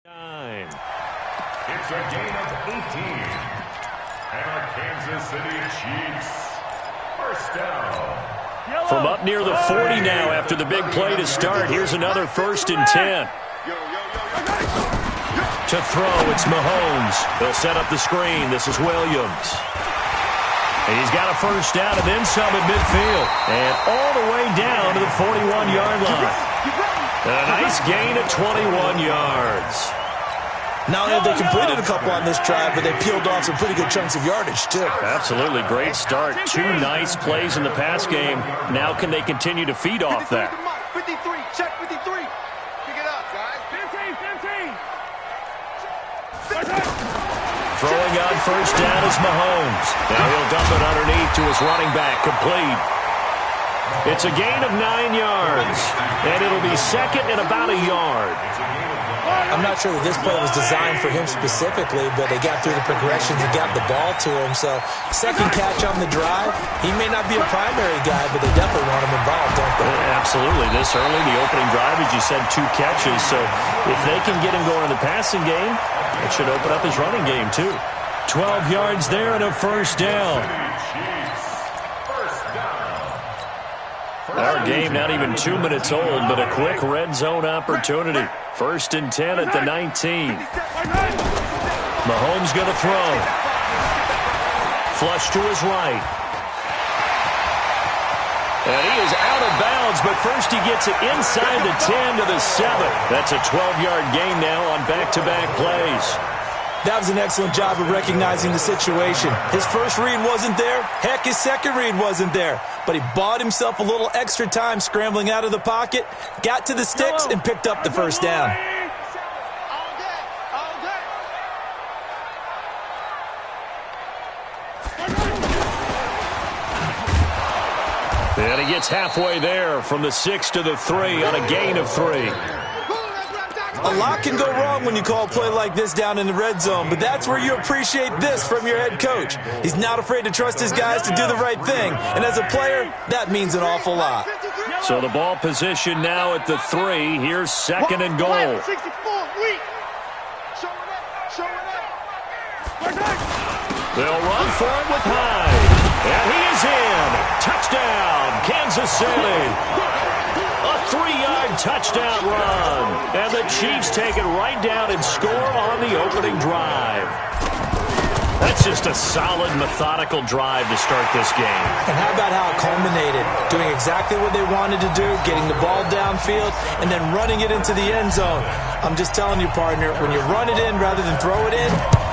9. It's a gain of 18. And our Kansas City Chiefs first down. From up near the 40 now after the big play to start. Here's another 1st and 10. To throw, it's Mahomes. They'll set up the screen. This is Williams. And he's got a first down and then some at midfield. And all the way down to the 41-yard line. A nice gain of 21 yards. Not only have they completed a couple on this drive, but they peeled off some pretty good chunks of yardage, too. Absolutely. Great start. 2 nice plays in the pass game. Now can they continue to feed off that? 53, check 53. Pick it up, guys. 15. Throwing on first down is Mahomes. Now he'll dump it underneath to his running back. Complete. It's a gain of 9 yards. And it'll be second and about a yard. I'm not sure that this play was designed for him specifically, but they got through the progressions and got the ball to him. So, second catch on the drive. He may not be a primary guy, but they definitely want him involved, don't they? Absolutely. This early, the opening drive, as you said, 2 catches. So, if they can get him going in the passing game, it should open up his running game, too. 12 yards there and a first down. Our game not even 2 minutes old, but a quick red zone opportunity. 1st and 10 at the 19. Mahomes going to throw. Flush to his right. And he is out of bounds, but first he gets it inside the 10 to the 7. That's a 12-yard gain now on back-to-back plays. That was an excellent job of recognizing the situation. His first read wasn't there. Heck, his second read wasn't there. But he bought himself a little extra time scrambling out of the pocket, got to the sticks, and picked up the first down. And he gets halfway there from the 6 to the 3 on a gain of 3. A lot can go wrong when you call a play like this down in the red zone, but that's where you appreciate this from your head coach. He's not afraid to trust his guys to do the right thing, and as a player, that means an awful lot. So the ball position now at the 3. Here's second and goal. They'll run for it with Hyde, and he is in. Touchdown, Kansas City. A 3-yard touchdown run. And the Chiefs take it right down and score on the opening drive. That's just a solid, methodical drive to start this game. And how about how it culminated? Doing exactly what they wanted to do, getting the ball downfield, and then running it into the end zone. I'm just telling you, partner, when you run it in rather than throw it in,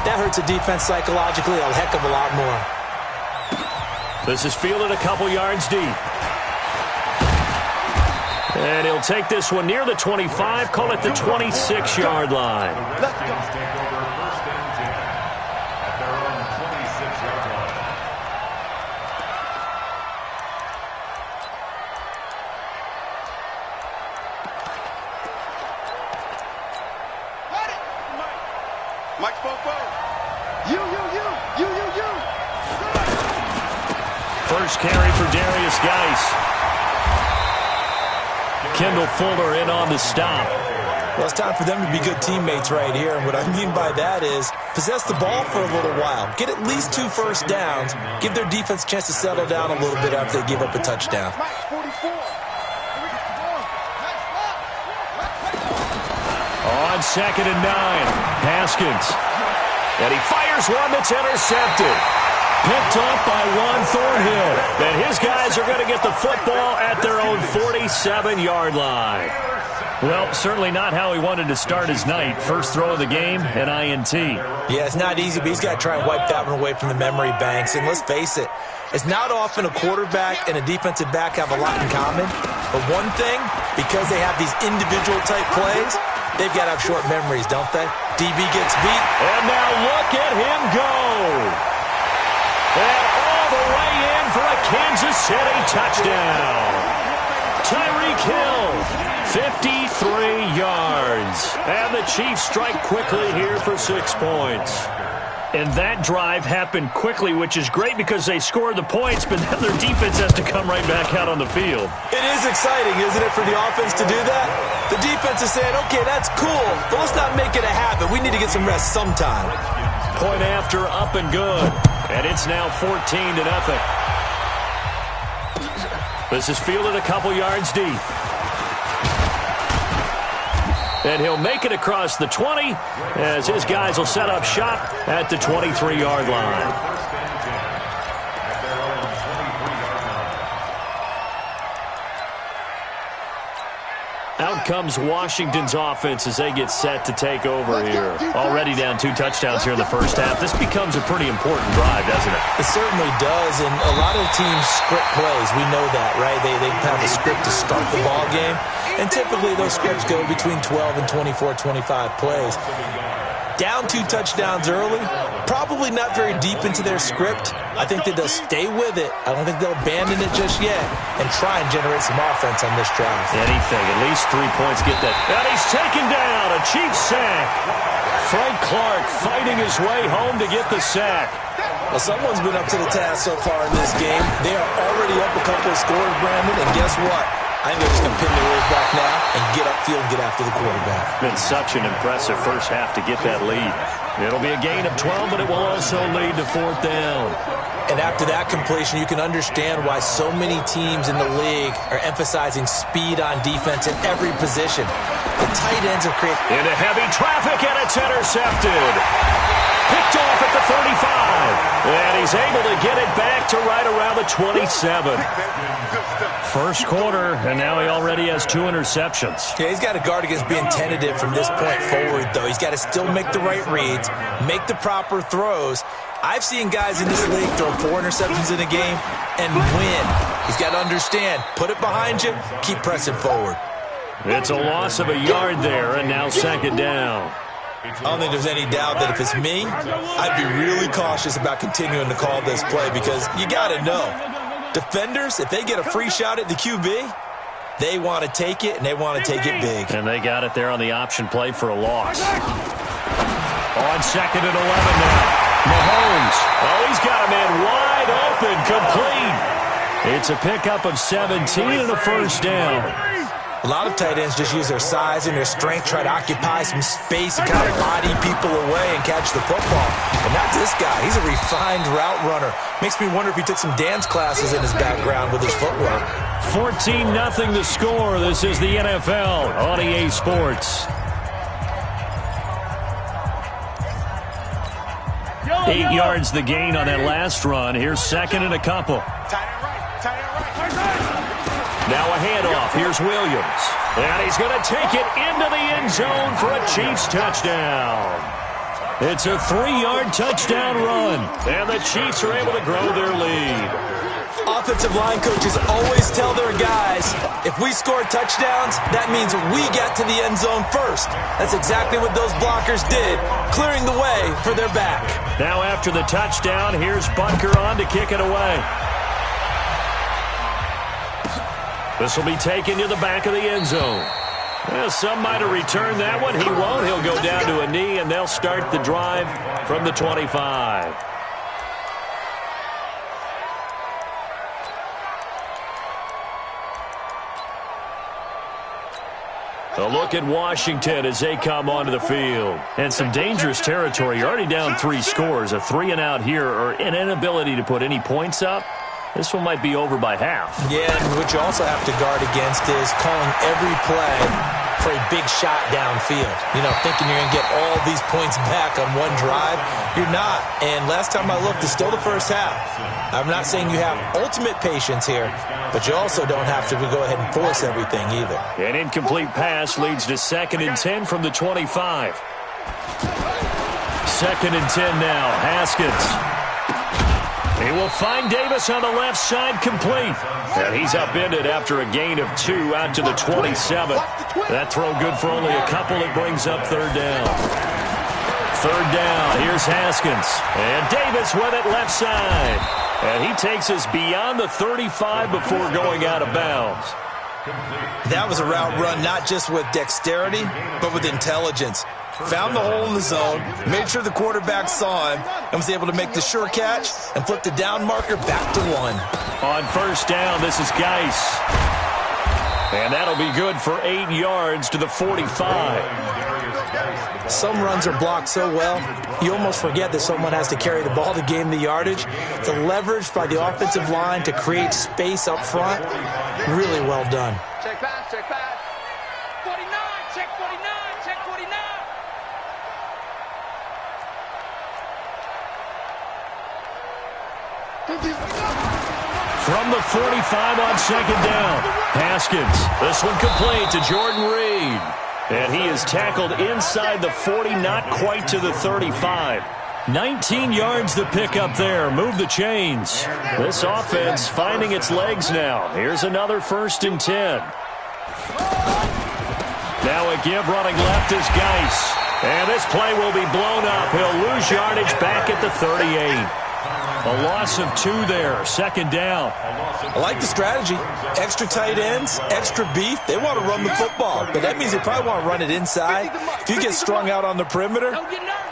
that hurts a defense psychologically a heck of a lot more. This is fielded a couple yards deep. And he'll take this one near the 25, call it the 26-yard line. Let's go. Take over 1st and 10 at their own 26-yard line. Mike Fofo. You. First carry for Darius Geis. Kendall Fuller in on the stop. Well, it's time for them to be good teammates right here. And what I mean by that is possess the ball for a little while. Get at least 2 first downs. Give their defense a chance to settle down a little bit after they give up a touchdown. On 2nd and 9, Haskins. And he fires one that's intercepted. Picked off by Juan Thornhill. And his guys are going to get the football at their own 47-yard line. Well, certainly not how he wanted to start his night. First throw of the game, an INT. Yeah, it's not easy, but he's got to try and wipe that one away from the memory banks. And let's face it, it's not often a quarterback and a defensive back have a lot in common. But one thing, because they have these individual type plays, they've got to have short memories, don't they? DB gets beat. And now look at him go. And all the way in for a Kansas City touchdown. Tyreek Hill, 53 yards. And the Chiefs strike quickly here for 6 points. And that drive happened quickly, which is great because they scored the points, but then their defense has to come right back out on the field. It is exciting, isn't it, for the offense to do that? The defense is saying, okay, that's cool, but let's not make it a habit. We need to get some rest sometime. Point after, up and good. And it's now 14-0. This is fielded a couple yards deep. And he'll make it across the 20 as his guys will set up shop at the 23-yard line. Out comes Washington's offense as they get set to take over here. Already down 2 touchdowns here in the first half. This becomes a pretty important drive, doesn't it? It certainly does, and a lot of teams script plays. We know that, right? They have a script to start the ball game, and typically those scripts go between 12 and 24, 25 plays. Down 2 touchdowns early, probably not very deep into their script. I think that they'll stay with it. I don't think they'll abandon it just yet and try and generate some offense on this drive. Anything, at least 3 points get that. And he's taken down, a Chiefs sack. Frank Clark fighting his way home to get the sack. Well, someone's been up to the task so far in this game. They are already up a couple of scores, Brandon, and guess what? I think they're just going to pin their ears back now and get upfield and get after the quarterback. Been such an impressive first half to get that lead. It'll be a gain of 12, but it will also lead to 4th down. And after that completion, you can understand why so many teams in the league are emphasizing speed on defense in every position. The tight ends have created... Into heavy traffic, and it's intercepted. Picked off at the 35. And he's able to get it back to right around the 27. First quarter, and now he already has 2 interceptions. Yeah, he's got to guard against being tentative from this point forward, though. He's got to still make the right reads, make the proper throws. I've seen guys in this league throw 4 interceptions in a game and win. He's got to understand, put it behind you, keep pressing forward. It's a loss of a yard there, and now 2nd down. I don't think there's any doubt that if it's me, I'd be really cautious about continuing to call this play because you got to know, defenders, if they get a free shot at the QB, they want to take it, and they want to take it big. And they got it there on the option play for a loss. On 2nd and 11 now. Mahomes. Oh, he's got a man wide open, complete. It's a pickup of 17 and a first down. A lot of tight ends just use their size and their strength, try to occupy some space and kind of body people away and catch the football. But not this guy. He's a refined route runner. Makes me wonder if he took some dance classes in his background with his footwork. 14-0 the score. This is the NFL on EA Sports. 8 yards the gain on that last run. Here's 2nd and a couple. Now a handoff. Here's Williams. And he's going to take it into the end zone for a Chiefs touchdown. It's a 3-yard touchdown run. And the Chiefs are able to grow their lead. Offensive line coaches always tell their guys, if we score touchdowns, that means we get to the end zone first. That's exactly what those blockers did, clearing the way for their back. Now after the touchdown, here's Butker on to kick it away. This will be taken to the back of the end zone. Well, some might have returned that one. He won't. He'll go down to a knee, and they'll start the drive from the 25. A look at Washington as they come onto the field. And some dangerous territory. You're already down 3 scores. A 3-and-out here, or an inability to put any points up. This one might be over by half. Yeah, and what you also have to guard against is calling every play for a big shot downfield. You know, thinking you're going to get all these points back on one drive. You're not. And last time I looked, it's still the first half. I'm not saying you have ultimate patience here, but you also don't have to go ahead and force everything either. An incomplete pass leads to 2nd and 10 from the 25. 2nd and 10 now. Haskins. He will find Davis on the left side, complete. And he's upended after a gain of 2 out to the 27. That throw good for only a couple. It brings up 3rd down. 3rd down. Here's Haskins. And Davis with it left side. And he takes us beyond the 35 before going out of bounds. That was a route run not just with dexterity, but with intelligence. found the hole in the zone, made sure the quarterback saw him, and was able to make the sure catch and flip the down marker back to 1. On first down, this is Geis. And that'll be good for 8 yards to the 45. Some runs are blocked so well, you almost forget that someone has to carry the ball to gain the yardage. The leverage by the offensive line to create space up front, really well done. Check pass, check pass. 49, check 49, check 49. From the 45 on second down, Haskins. This one complete to Jordan Reed. And he is tackled inside the 40, not quite to the 35. 19 yards to pick up there. Move the chains. This offense finding its legs now. Here's another 1st and 10. Now a give running left is Geis. And this play will be blown up. He'll lose yardage back at the 38. A loss of 2 there. 2nd down. I like the strategy. Extra tight ends, extra beef. They want to run the football, but that means they probably want to run it inside. If you get strung out on the perimeter,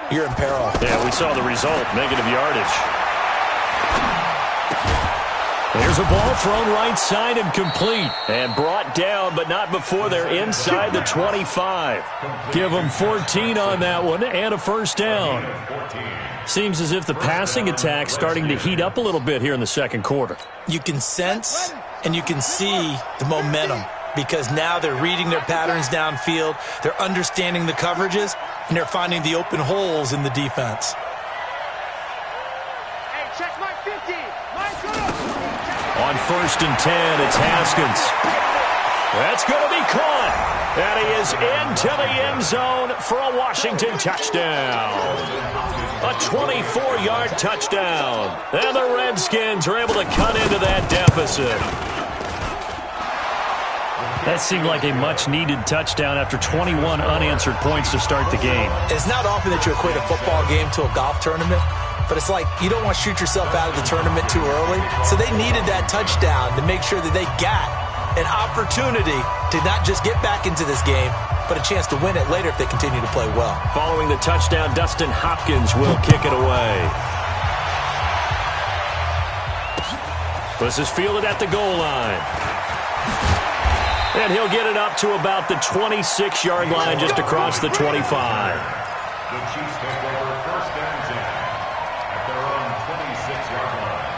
you're in peril. Yeah, we saw the result. Negative yardage. There's a ball thrown right side and complete. And brought down, but not before they're inside the 25. Give them 14 on that one and a 1st down. Seems as if the passing attack's starting to heat up a little bit here in the 2nd quarter. You can sense and you can see the momentum because now they're reading their patterns downfield, they're understanding the coverages, and they're finding the open holes in the defense. Hey, check my 50. My good. On 1st and 10, it's Haskins. That's going to be caught. And he is into the end zone for a Washington touchdown. A 24-yard touchdown. And the Redskins are able to cut into that deficit. That seemed like a much-needed touchdown after 21 unanswered points to start the game. It's not often that you equate a football game to a golf tournament, but it's like you don't want to shoot yourself out of the tournament too early. So they needed that touchdown to make sure that they got an opportunity to not just get back into this game, but a chance to win it later if they continue to play well. Following the touchdown, Dustin Hopkins will kick it away. This is fielded at the goal line. And he'll get it up to about the 26-yard line just across the 25. The Chiefs take over 1st and 10 at their own 26-yard line.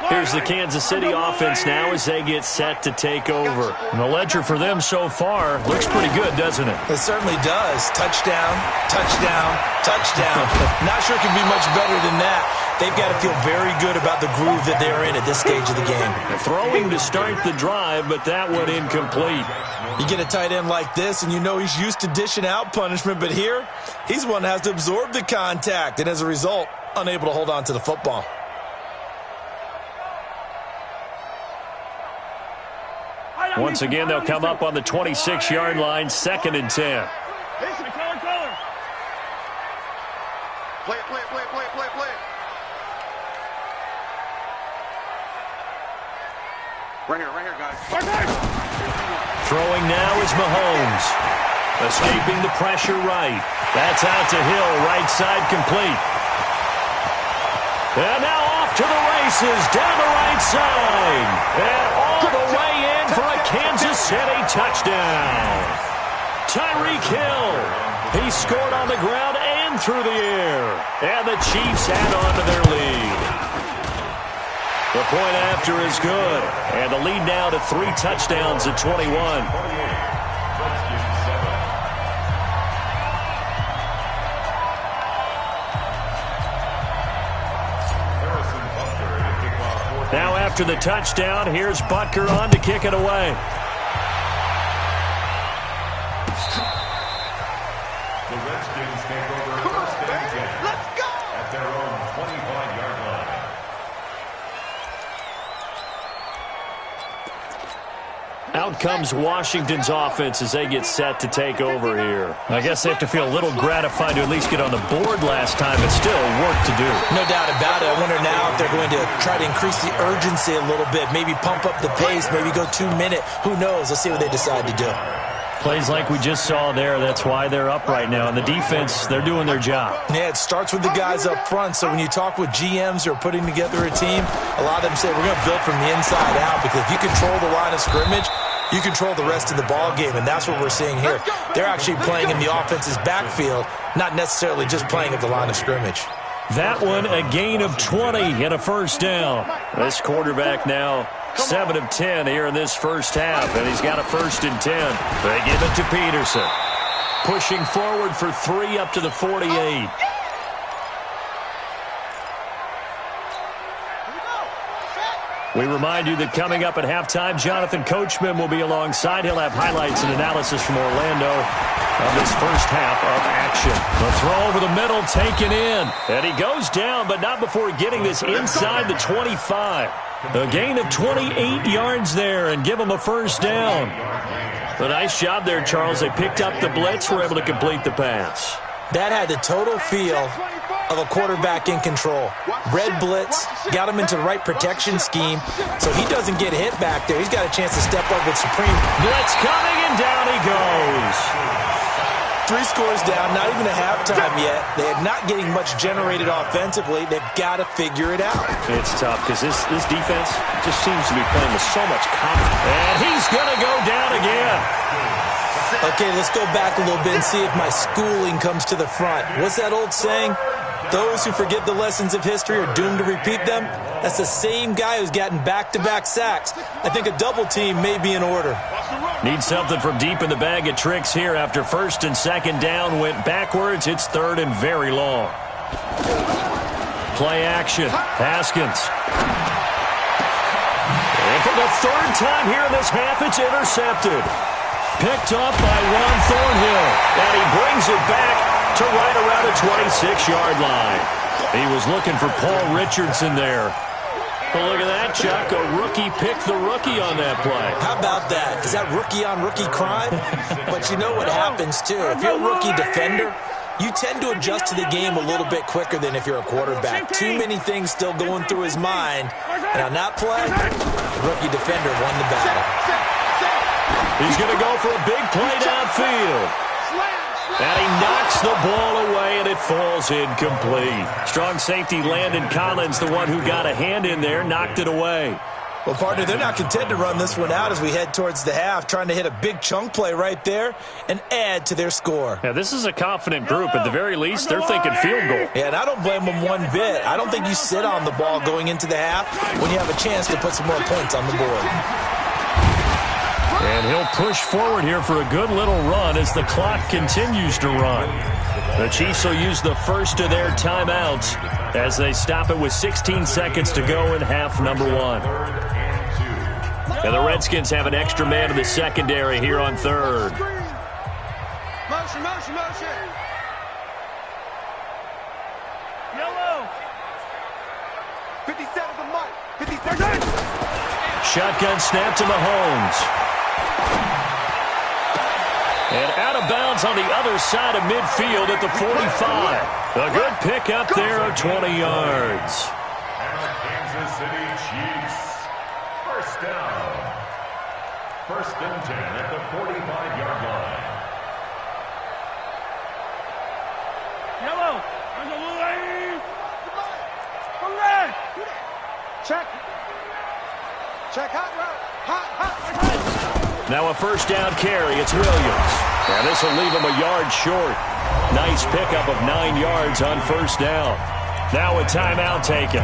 Here's the Kansas City offense now as they get set to take over. And the ledger for them so far looks pretty good, doesn't it? It certainly does. Touchdown, touchdown, touchdown. Not sure it can be much better than that. They've got to feel very good about the groove that they're in at this stage of the game. Throwing to start the drive, but that one incomplete. You get a tight end like this, and you know he's used to dishing out punishment, but here, he's one that has to absorb the contact, and as a result, unable to hold on to the football. Once again, they'll come up on the 26-yard line, 2nd and 10. Listen, color. Play. Right here, guys. Throwing now is Mahomes. Escaping the pressure right. That's out to Hill, right side complete. And now off to the races, down the right side. And all the way in for a Kansas City touchdown. Tyreek Hill. He scored on the ground and through the air. And the Chiefs add on to their lead. The point after is good. And the lead now to 3 touchdowns at 21. Now after the touchdown, here's Butker on to kick it away. The Redskins take over 1st and 10 at their own 25-yard line. Out comes Washington's offense as they get set to take over here. I guess they have to feel a little gratified to at least get on the board last time, but still work to do. No doubt about it. I wonder now if they're going to try to increase the urgency a little bit, maybe pump up the pace, maybe go 2 minute. Who knows? Let's see what they decide to do. Plays like we just saw there, that's why they're up right now. And the defense, they're doing their job. Yeah, it starts with the guys up front. So when you talk with GMs who are putting together a team, a lot of them say we're going to build from the inside out, because if you control the line of scrimmage, you control the rest of the ball game, and that's what we're seeing here. They're actually playing in the offense's backfield, not necessarily just playing at the line of scrimmage. That one, a gain of 20 and a first down. This quarterback now 7 of 10 here in this first half, and he's got a 1st and 10. They give it to Peterson. Pushing forward for 3 up to the 48. We remind you that coming up at halftime, Jonathan Coachman will be alongside. He'll have highlights and analysis from Orlando of this first half of action. The throw over the middle, taken in. And he goes down, but not before getting this inside the 25. A gain of 28 yards there and give him a first down. A nice job there, Charles. They picked up the blitz, were able to complete the pass. That had the total feel of a quarterback in control. Red blitz, got him into the right protection scheme, so he doesn't get hit back there. He's got a chance to step up with supreme. Blitz coming, and down he goes. 3 scores down, not even a halftime yet. They're not getting much generated offensively. They've got to figure it out. It's tough because this defense just seems to be playing with so much confidence. And he's going to go down again. Okay, let's go back a little bit and see if my schooling comes to the front. What's that old saying? Those who forget the lessons of history are doomed to repeat them. That's the same guy who's gotten back-to-back sacks. I think a double team may be in order. Need something from deep in the bag of tricks here after 1st and 2nd down. Went backwards. It's 3rd and very long. Play action. Haskins. And for the 3rd time here in this half, it's intercepted. Picked up by Ron Thornhill. And he brings it back to right around the 26-yard line. He was looking for Paul Richardson there. Well, look at that, Chuck. A rookie picked the rookie on that play. How about that? Is that rookie-on-rookie crime? But you know what happens, too. If you're a rookie defender, you tend to adjust to the game a little bit quicker than if you're a quarterback. Too many things still going through his mind. And on that play, the rookie defender won the battle. He's going to go for a big play downfield. And he knocks the ball away, and it falls incomplete. Strong safety Landon Collins, the one who got a hand in there, knocked it away. Well, partner, they're not content to run this one out as we head towards the half, trying to hit a big chunk play right there and add to their score. Yeah, this is a confident group. At the very least, they're thinking field goal. Yeah, and I don't blame them one bit. I don't think you sit on the ball going into the half when you have a chance to put some more points on the board. And he'll push forward here for a good little run as the clock continues to run. The Chiefs will use the first of their timeouts as they stop it with 16 seconds to go in half number 1. And the Redskins have an extra man in the secondary here on 3rd. Motion, motion, motion. Yellow. 57 the mark. 57. Shotgun snap to Mahomes. And out of bounds on the other side of midfield at the 45. A good pickup there of 20 yards. And the Kansas City Chiefs. First down. 1st and 10 at the 45-yard line. Yellow. Check. Check hot route. Hot. Now a 1st down carry. It's Williams. And this will leave him a yard short. Nice pickup of 9 yards on 1st down. Now a timeout taken.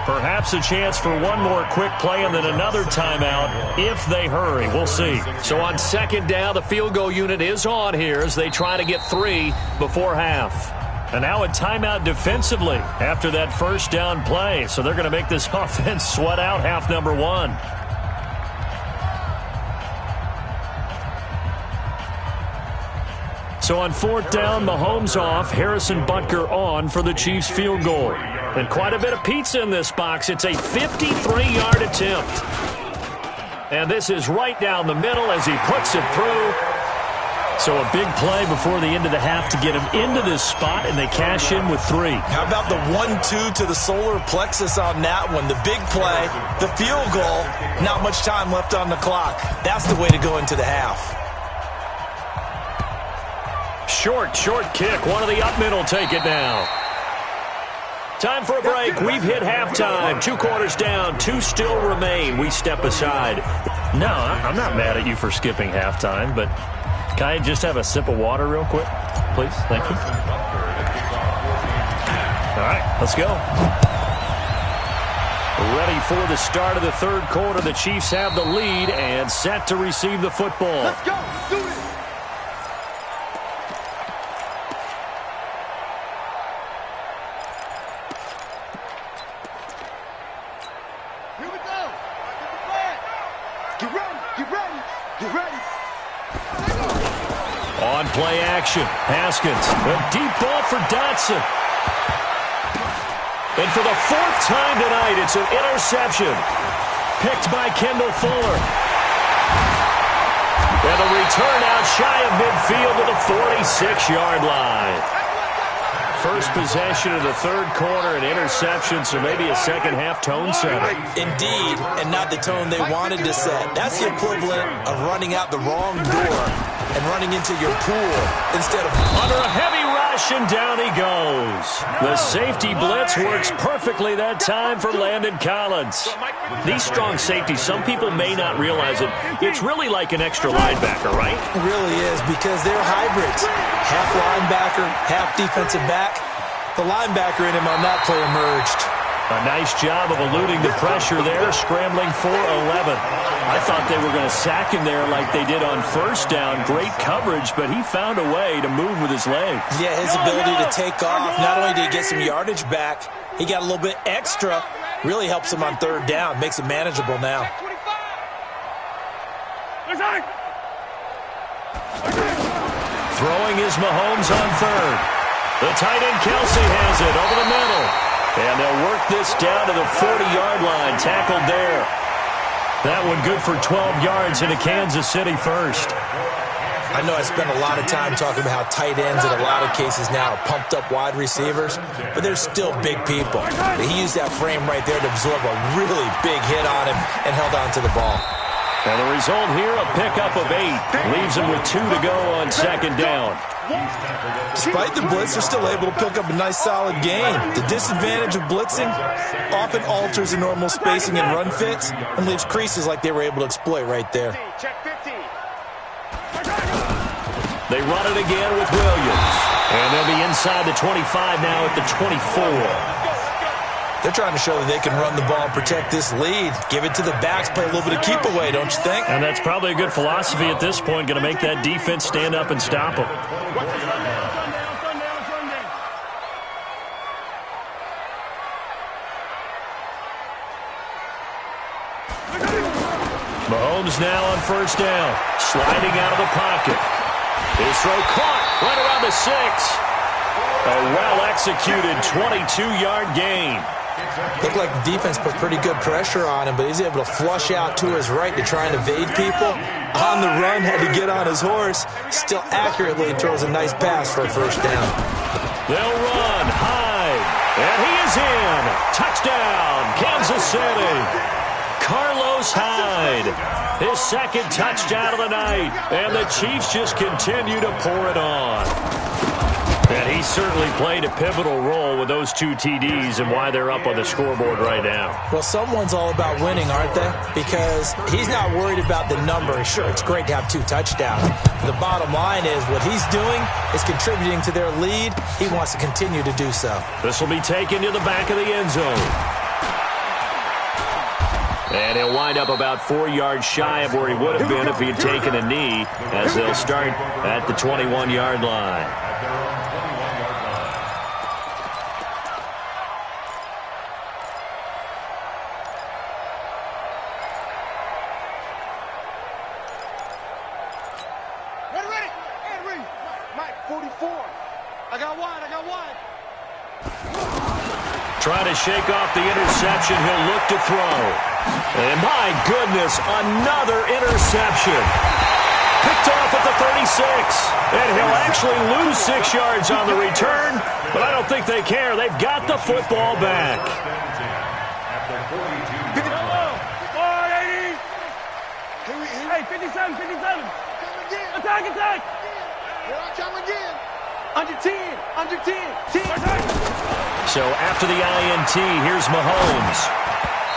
Perhaps a chance for one more quick play and then another timeout if they hurry. We'll see. So on 2nd down, the field goal unit is on here as they try to get 3 before half. And now a timeout defensively after that 1st down play. So they're going to make this offense sweat out half number 1. So on 4th down, Mahomes off, Harrison Butker on for the Chiefs field goal. And quite a bit of pizza in this box. It's a 53-yard attempt. And this is right down the middle as he puts it through. So a big play before the end of the half to get him into this spot, and they cash in with 3. How about the 1-2 to the solar plexus on that one? The big play, the field goal, not much time left on the clock. That's the way to go into the half. Short kick. One of the up men will take it now. Time for a break. We've hit halftime. 2 quarters down. 2 still remain. We step aside. No, I'm not mad at you for skipping halftime, but can I just have a sip of water real quick, please? Thank you. All right, let's go. Ready for the start of the third quarter. The Chiefs have the lead and set to receive the football. Let's go. Do it. Here we go. Get ready. Get ready. Get ready. On play action, Haskins. A deep ball for Dotson. And for the 4th time tonight, it's an interception. Picked by Kendall Fuller. And a return out shy of midfield to the 46-yard line. First possession of the third quarter, an interception, so maybe a second-half tone setter. Indeed, and not the tone they wanted to set. That's the equivalent of running out the wrong door and running into your pool instead of under a heavy rush, and down he goes. The safety blitz works perfectly that time for Landon Collins. These strong safeties, some people may not realize it. It's really like an extra linebacker, right? It really is, because they're hybrids. Half linebacker, half defensive back. The linebacker in him on that play emerged. A nice job of eluding the pressure there, scrambling for 11. I thought they were going to sack him there like they did on first down. Great coverage, but he found a way to move with his legs. Yeah, his ability to take off, not only did he get some yardage back, he got a little bit extra. Really helps him on third down, makes it manageable now. Throwing is Mahomes on third. The tight end Kelsey has it over the middle. And they'll work this down to the 40-yard line. Tackled there. That one good for 12 yards into Kansas City first. I know I spent a lot of time talking about how tight ends in a lot of cases now are pumped up wide receivers, but they're still big people. He used that frame right there to absorb a really big hit on him and held on to the ball. And the result here, a pickup of 8. Leaves him with 2 to go on second down. Despite the blitz, they're still able to pick up a nice solid gain. The disadvantage of blitzing often alters the normal spacing and run fits and leaves creases like they were able to exploit right there. They run it again with Williams. And they'll be inside the 25 now at the 24. They're trying to show that they can run the ball and protect this lead. Give it to the backs, play a little bit of keep away, don't you think? And that's probably a good philosophy at this point, going to make that defense stand up and stop them. Mahomes now on first down, sliding out of the pocket. His throw caught right around the 6. A well-executed 22-yard gain. Looked like the defense put pretty good pressure on him, but he's able to flush out to his right to try and evade people. On the run, had to get on his horse. Still accurately throws a nice pass for a first down. They'll run, Hyde, and he is in. Touchdown, Kansas City. Carlos Hyde, his second touchdown of the night, and the Chiefs just continue to pour it on. And he certainly played a pivotal role with those 2 TDs and why they're up on the scoreboard right now. Well, someone's all about winning, aren't they? Because he's not worried about the number. Sure, it's great to have 2 touchdowns. The bottom line is what he's doing is contributing to their lead. He wants to continue to do so. This will be taken to the back of the end zone. And he'll wind up about 4 yards shy of where he would have been if he had taken a knee, as they'll start at the 21-yard line. Trying to shake off the interception. He'll look to throw. And my goodness, another interception. Picked off at the 36. And he'll actually lose 6 yards on the return, but I don't think they care. They've got the football back. Hey, 57, 57. Attack. Come again. Under 10, under 10. 10. So after the INT, here's Mahomes.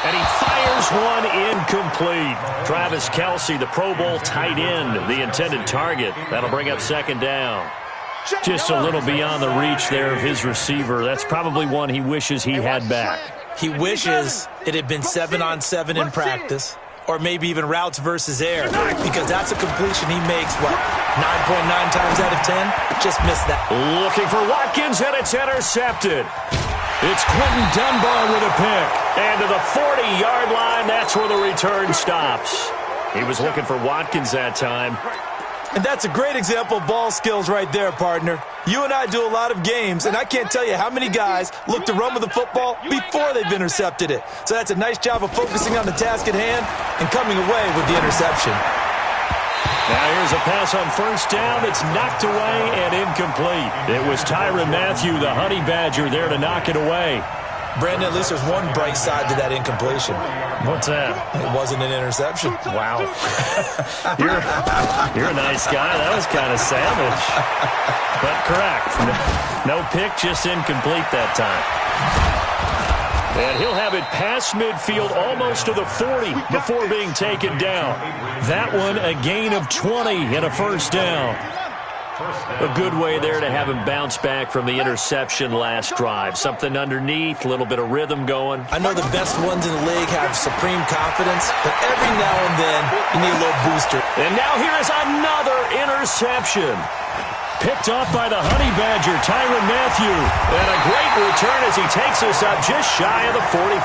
And he fires one incomplete. Travis Kelce, the Pro Bowl tight end, the intended target. That'll bring up second down. Just a little beyond the reach there of his receiver. That's probably one he wishes he had back. He wishes it had been 7-on-7 in practice, or maybe even routes versus air, because that's a completion he makes, 9.9 times out of 10? Just missed that. Looking for Watkins, and it's intercepted. It's Quentin Dunbar with a pick. And to the 40-yard line, that's where the return stops. He was looking for Watkins that time. And that's a great example of ball skills right there, partner. You and I do a lot of games, and I can't tell you how many guys look to run with the football before they've intercepted it. So that's a nice job of focusing on the task at hand and coming away with the interception. Now here's a pass on first down. It's knocked away and incomplete. It was Tyrann Mathieu, the Honey Badger, there to knock it away. Brandon, at least there's one bright side to that incompletion. What's that? It wasn't an interception. Wow. You're a nice guy. That was kind of savage. But correct. No pick, just incomplete that time. And he'll have it past midfield almost to the 40 before being taken down. That one a gain of 20 and a first down. A good way there to have him bounce back from the interception last drive. Something underneath, a little bit of rhythm going. I know the best ones in the league have supreme confidence, but every now and then you need a little booster. And now here is another interception. Picked off by the Honey Badger, Tyrann Mathieu. And a great return as he takes us up just shy of the 45.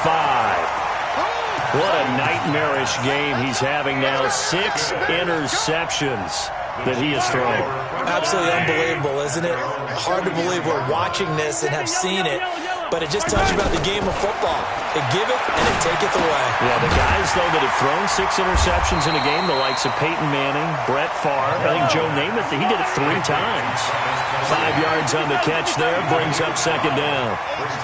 What a nightmarish game he's having now. 6 interceptions that he has thrown. Absolutely unbelievable, isn't it? Hard to believe we're watching this and have seen it, but it just tells you about the game of football. It giveth and it taketh away. Yeah, the guys, though, that have thrown 6 interceptions in a game, the likes of Peyton Manning, Brett Favre, I think Joe Namath, he did it 3 times. 5 yards on the catch there, brings up second down.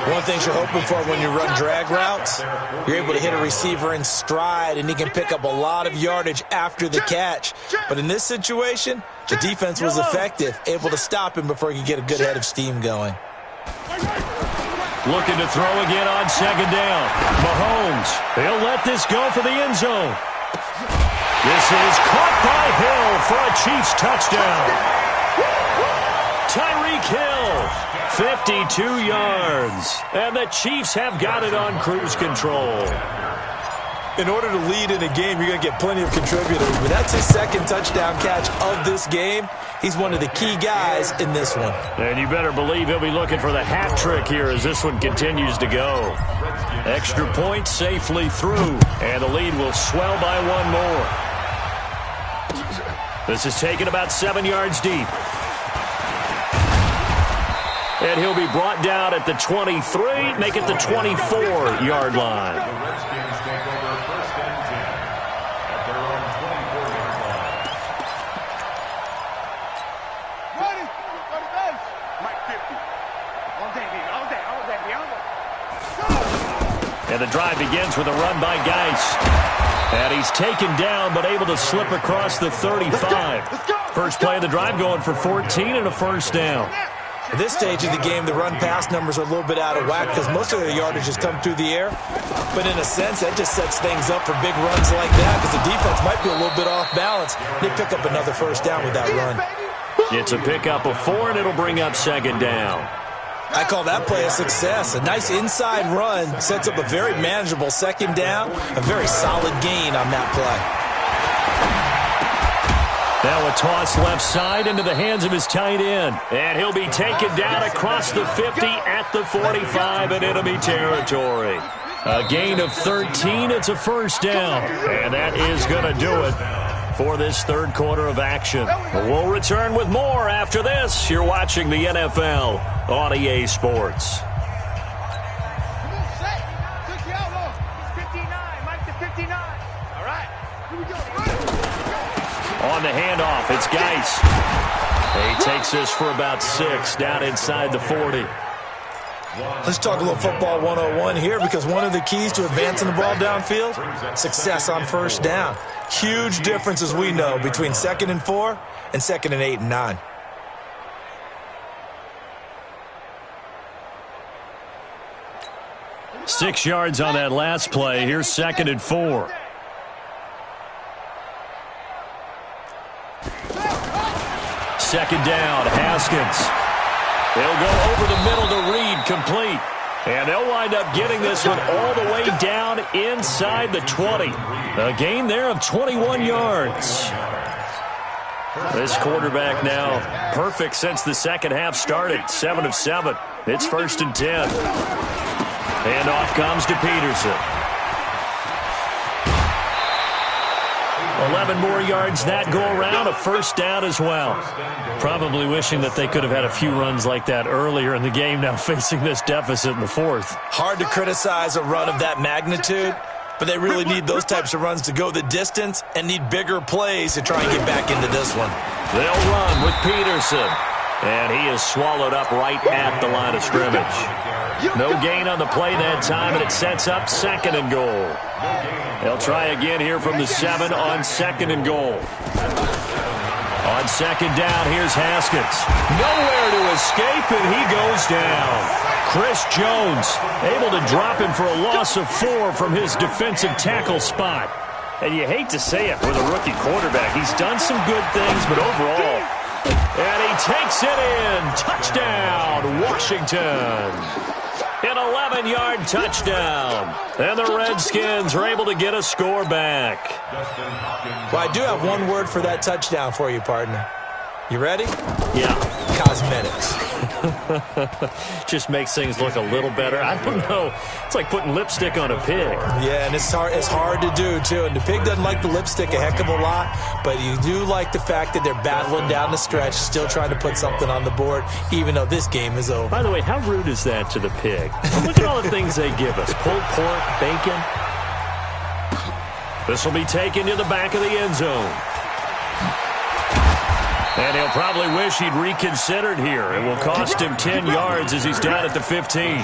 One thing you're hoping for when you run drag routes, you're able to hit a receiver in stride, and he can pick up a lot of yardage after the catch. But in this situation, the defense was effective, able to stop him before he could get a good head of steam going. Looking to throw again on second down. Mahomes, he'll let this go for the end zone. This is caught by Hill for a Chiefs touchdown. Tyreek Hill, 52 yards. And the Chiefs have got it on cruise control. In order to lead in a game, you're going to get plenty of contributors. But that's his second touchdown catch of this game. He's one of the key guys in this one. And you better believe he'll be looking for the hat trick here as this one continues to go. Extra point safely through. And the lead will swell by 1 more. This is taken about 7 yards deep. And he'll be brought down at the 23, make it the 24-yard line. And the drive begins with a run by Geis. And he's taken down, but able to slip across the 35. First play of the drive going for 14 and a first down. At this stage of the game, the run-pass numbers are a little bit out of whack because most of their yardage has come through the air. But in a sense, that just sets things up for big runs like that because the defense might be a little bit off balance. They pick up another first down with that run. It's a pickup of 4, and it'll bring up second down. I call that play a success. A nice inside run sets up a very manageable second down, a very solid gain on that play. Now a toss left side into the hands of his tight end. And he'll be taken down across the 50 at the 45 in enemy territory. A gain of 13. It's a first down. And that is going to do it for this third quarter of action. We'll return with more after this. You're watching the NFL on EA Sports. Took the outlaw. 59, Mike the 59. on the handoff. It's Geis. He takes this for about 6 down inside the 40. Let's talk a little football 101 here, because one of the keys to advancing the ball downfield, success on first down. Huge difference, as we know, between 2nd and 4 and 2nd and 8 and 9. Six yards on that last play. Here's 2nd and 4. Second down, Haskins. They'll go over the middle to Reed, complete. And they'll wind up getting this one all the way down inside the 20. A gain there of 21 yards. This quarterback now perfect since the second half started. 7 of 7. It's 1st and 10. Handoff comes to Peterson. 11 more yards that go around, a first down as well. Probably wishing that they could have had a few runs like that earlier in the game, now facing this deficit in the 4th. Hard to criticize a run of that magnitude, but they really need those types of runs to go the distance and need bigger plays to try and get back into this one. They'll run with Peterson, and he is swallowed up right at the line of scrimmage. No gain on the play that time, and it sets up 2nd and goal. They'll try again here from the 7 on 2nd and goal. On 2nd down, here's Haskins. Nowhere to escape, and he goes down. Chris Jones able to drop him for a loss of 4 from his defensive tackle spot. And you hate to say it with a rookie quarterback. He's done some good things, but overall, and he takes it in. Touchdown, Washington. An 11-yard touchdown. And the Redskins are able to get a score back. Well, I do have one word for that touchdown for you, partner. You ready? Yeah. Cosmetics. Just makes things look a little better. I don't know. It's like putting lipstick on a pig. Yeah, and it's hard to do, too. And the pig doesn't like the lipstick a heck of a lot, but you do like the fact that they're battling down the stretch, still trying to put something on the board, even though this game is over. By the way, how rude is that to the pig? Look at all the things they give us. Pulled pork, bacon. This will be taken to the back of the end zone. And he'll probably wish he'd reconsidered here. It will cost him 10 yards as he's down at the 15.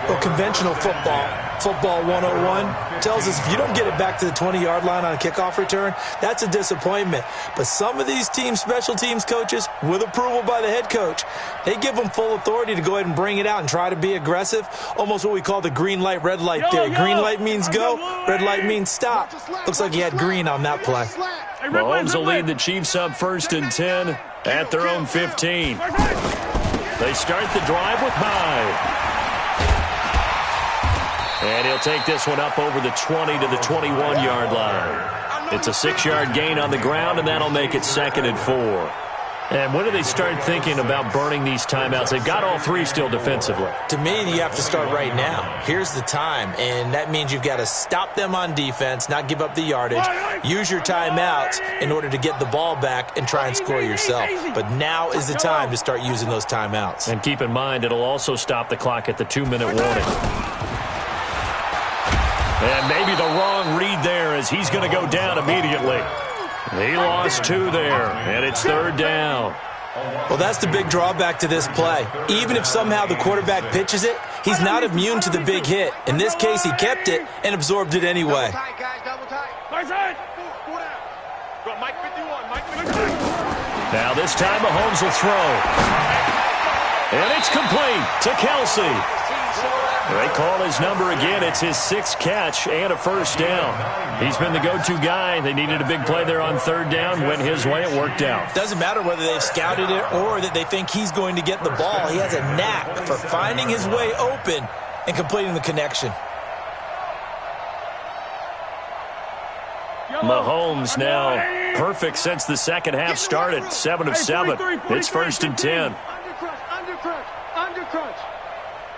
Well, conventional football 101, tells us if you don't get it back to the 20-yard line on a kickoff return, that's a disappointment. But some of these special teams coaches, with approval by the head coach, they give them full authority to go ahead and bring it out and try to be aggressive. Almost what we call the green light, red light theory. Green light means go, red light means stop. Looks like he had green on that play. Mahomes will lead the Chiefs up 1st and 10 at their own 15. They start the drive with Hyde. And he'll take this one up over the 20 to the 21-yard line. It's a 6-yard gain on the ground, and that'll make it 2nd and 4. And when do they start thinking about burning these timeouts? They've got all 3 still defensively. To me, you have to start right now. Here's the time, and that means you've got to stop them on defense, not give up the yardage, use your timeouts in order to get the ball back and try and score yourself. But now is the time to start using those timeouts. And keep in mind, it'll also stop the clock at the 2-minute warning. And maybe the wrong read there as he's going to go down immediately. He lost 2 there, and it's 3rd down. Well, that's the big drawback to this play. Even if somehow the quarterback pitches it, he's not immune to the big hit. In this case, he kept it and absorbed it anyway. Now this time Mahomes will throw. And it's complete to Kelsey. They call his number again. It's his 6th catch and a first down. He's been the go-to guy. They needed a big play there on 3rd down. Went his way. It worked out. Doesn't matter whether they've scouted it or that they think he's going to get the ball. He has a knack for finding his way open and completing the connection. Mahomes now perfect since the second half started. 7 of 7. It's 1st and 10. Under crunch.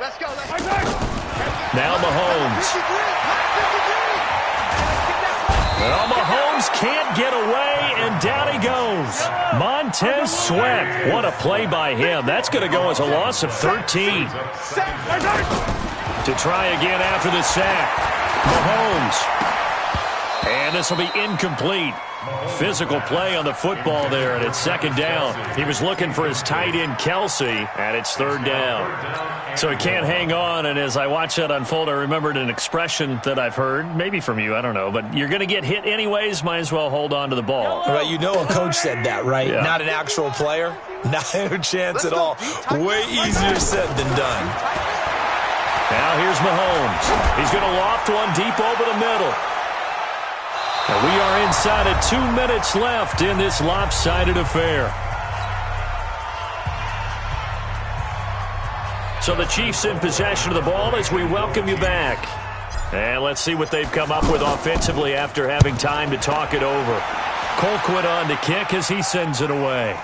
Let's go. Now Mahomes. Well, Mahomes can't get away, and down he goes. Montez Sweat. What a play by him. That's going to go as a loss of 13. To try again after the sack. Mahomes. And this will be incomplete. Physical play on the football there, and it's second down. He was looking for his tight end, Kelsey, and it's third down. So he can't hang on, and as I watched that unfold, I remembered an expression that I've heard, maybe from you, I don't know, but you're going to get hit anyways, might as well hold on to the ball. Well, you know a coach said that, right? Yeah. Not an actual player. Not a chance at all. Way easier said than done. Now here's Mahomes. He's going to loft one deep over the middle. And we are inside of 2 minutes left in this lopsided affair. So the Chiefs in possession of the ball as we welcome you back. And let's see what they've come up with offensively after having time to talk it over. Colquitt on to kick as he sends it away.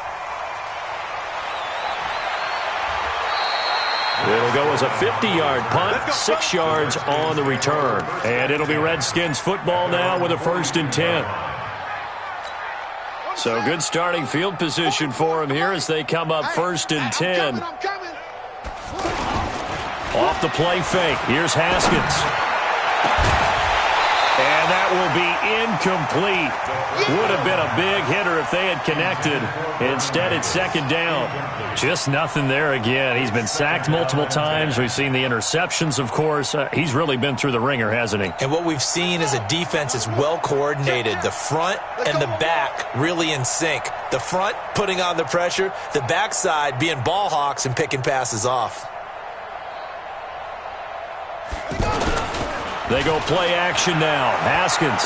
It'll go as a 50-yard punt, 6 yards on the return. And it'll be Redskins football now with a 1st and 10. So good starting field position for them here as they come up 1st and 10. Off the play fake. Here's Haskins. And that will be incomplete. Would have been a big hitter if they had connected. Instead, it's second down. Just nothing there again. He's been sacked multiple times. We've seen the interceptions, of course. He's really been through the ringer, hasn't he? And what we've seen is a defense that's well coordinated. The front and the back really in sync. The front putting on the pressure. The backside being ball hawks and picking passes off. They go play action now. Haskins.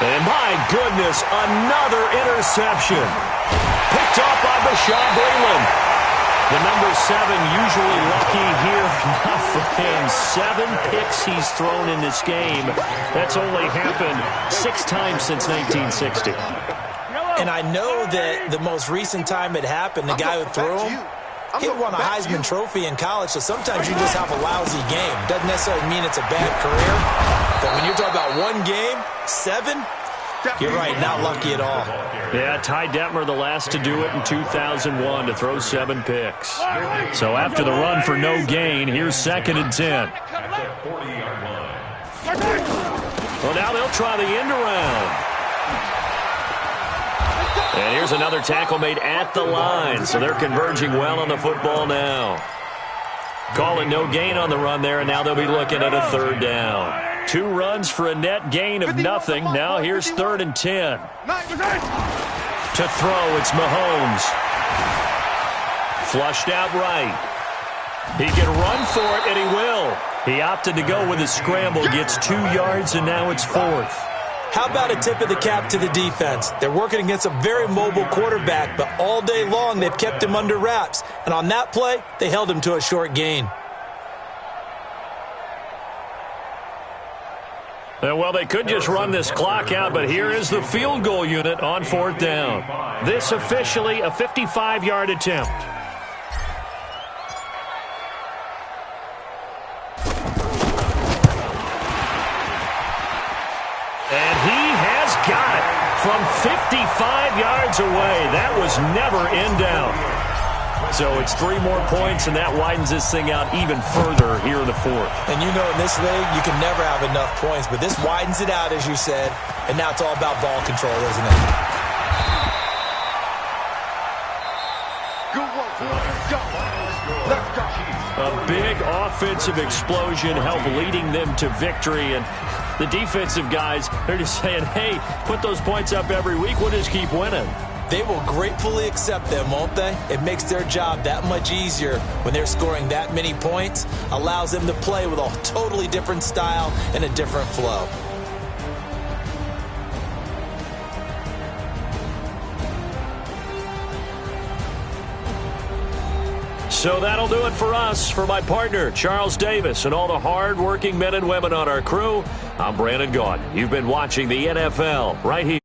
And my goodness, another interception. Picked off by Bashaud Breeland. The number 7 usually lucky here. Not for him. 7 picks he's thrown in this game. That's only happened 6 times since 1960. And I know that the most recent time it happened, the guy who threw him, he won a Heisman Trophy in college, so sometimes you just have a lousy game. Doesn't necessarily mean it's a bad career, but when you're talking about one game, 7, you're right, not lucky at all. Yeah, Ty Detmer, the last to do it in 2001, to throw 7 picks. So after the run for no gain, here's 2nd and 10. Well, now they'll try the end around. And here's another tackle made at the line, so they're converging well on the football now. Calling no gain on the run there, and now they'll be looking at a 3rd down. 2 runs for a net gain of nothing. Now here's 3rd and 10. To throw, it's Mahomes. Flushed out right. He can run for it, and he will. He opted to go with a scramble, gets 2 yards, and now it's 4th. How about a tip of the cap to the defense? They're working against a very mobile quarterback, but all day long they've kept him under wraps. And on that play, they held him to a short gain. Well, they could just run this clock out, but here is the field goal unit on 4th down. This officially a 55-yard attempt. Got it from 55 yards away. That was never in doubt. So it's 3 more points, and that widens this thing out even further here in the 4th. And you know in this league, you can never have enough points, but this widens it out, as you said, and now it's all about ball control, isn't it? Good work. Let's go. A big offensive explosion helped leading them to victory, and the defensive guys, they're just saying, hey, put those points up every week. We'll just keep winning. They will gratefully accept them, won't they? It makes their job that much easier when they're scoring that many points. Allows them to play with a totally different style and a different flow. So that'll do it for us. For my partner, Charles Davis, and all the hard-working men and women on our crew, I'm Brandon Gaudin. You've been watching the NFL right here.